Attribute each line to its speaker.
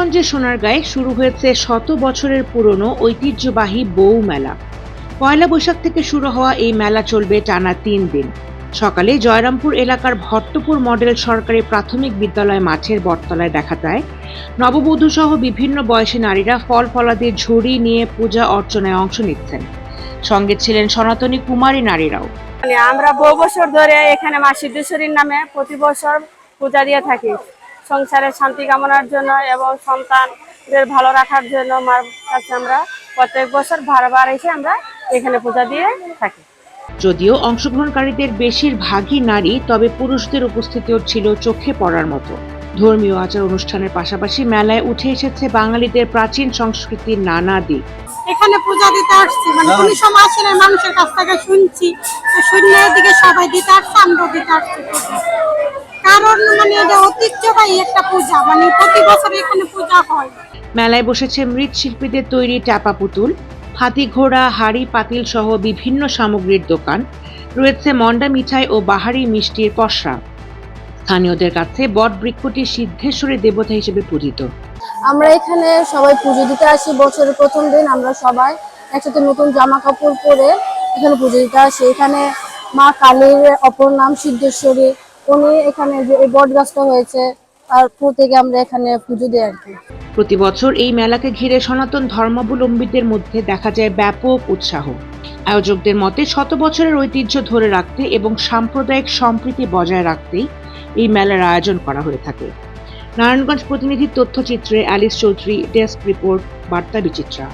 Speaker 1: নারায়ণগঞ্জের সোনারগাঁয়ে শুরু হয়েছে শত বছরের পুরনো ঐতিহ্যবাহী বউ মেলা। পয়লা বৈশাখ থেকে শুরু হওয়া এই মেলা চলবে টানা ৩ দিন। সকালে জয়রামপুর এলাকার ভট্টপুর মডেল সরকারি প্রাথমিক বিদ্যালয় মাঠের বটতলায় দেখা যায় নববধূ সহ বিভিন্ন বয়সী নারীরা ফল ফলাদির ঝুড়ি নিয়ে পূজা অর্চনায় অংশ নিচ্ছেন। সঙ্গে ছিলেন সনাতনী কুমারী নারীরাও।
Speaker 2: আমরা বহু বছর ধরে এখানে মা সিদ্ধেশ্বরীর নামে প্রতি বছর পূজা দিয়ে থাকি, সংসারের শান্তি কামনার জন্য এবং সন্তানদের ভালো রাখার জন্য মার কাছে আমরা প্রত্যেক বছর বারবার এসে আমরা এখানে পূজা দিয়ে থাকি।
Speaker 1: যদিও অংশগ্রহণকারীদের বেশিরভাগই নারী, তবে পুরুষদের উপস্থিতিও ছিল চোখে পড়ার মতো। ধর্মীয় আচার অনুষ্ঠানের পাশাপাশি মেলায় উঠে এসেছে বাঙালিদের প্রাচীন সংস্কৃতির নানা দিক।
Speaker 3: এখানে পূজা দিতে আসছি, মানে কোন সময় আসলে মানুষের কাছ থেকে শুনছি, শুনলে এদিকে সবাই দিতে আসছে, আমরাও দিতে আসছি। কারণ মানে এটা ঐতিহ্যবাহী একটা পূজা, মানে প্রতি বছর এখানে পূজা হয়।
Speaker 1: মেলায় বসেছে মৃৎশিল্পীদের তৈরি টাপা পুতুল, হাতি ঘোড়া, হাড়ি পাতিল সহ বিভিন্ন সামগ্রীর দোকান। রয়েছে মন্ডা মিঠাই ও বাহারি মিষ্টির পসরা। স্থানীয়দের কাছে বট বৃক্ষটি সিদ্ধেশ্বরী দেবতা হিসেবে পূজিত।
Speaker 4: আমরা এখানে সবাই পুজো দিতে আসি। বছরের প্রথম দিন আমরা সবাই একসাথে নতুন জামা কাপড় পরে এখানে পুজো দিতে আসি। এখানে মা কালীর অপর নাম সিদ্ধেশ্বরী, উনি এখানে যে এই বট গাছটা হয়েছে তারপর থেকে আমরা এখানে পুজো দিই আর কি।
Speaker 1: প্রতি বছর এই মেলাকে ঘিরে সনাতন ধর্মাবলম্বীদের মধ্যে দেখা যায় ব্যাপক উৎসাহ। আয়োজকদের মতে শত বছরের ঐতিহ্য ধরে রাখতে এবং সাম্প্রদায়িক সম্প্রীতি বজায় রাখতেই এই মেলার আয়োজন করা হয়ে থাকে। নারায়ণগঞ্জ প্রতিনিধির তথ্যচিত্রে অ্যালিস চৌধুরী, ডেস্ক রিপোর্ট, বার্তা বিচিত্রা।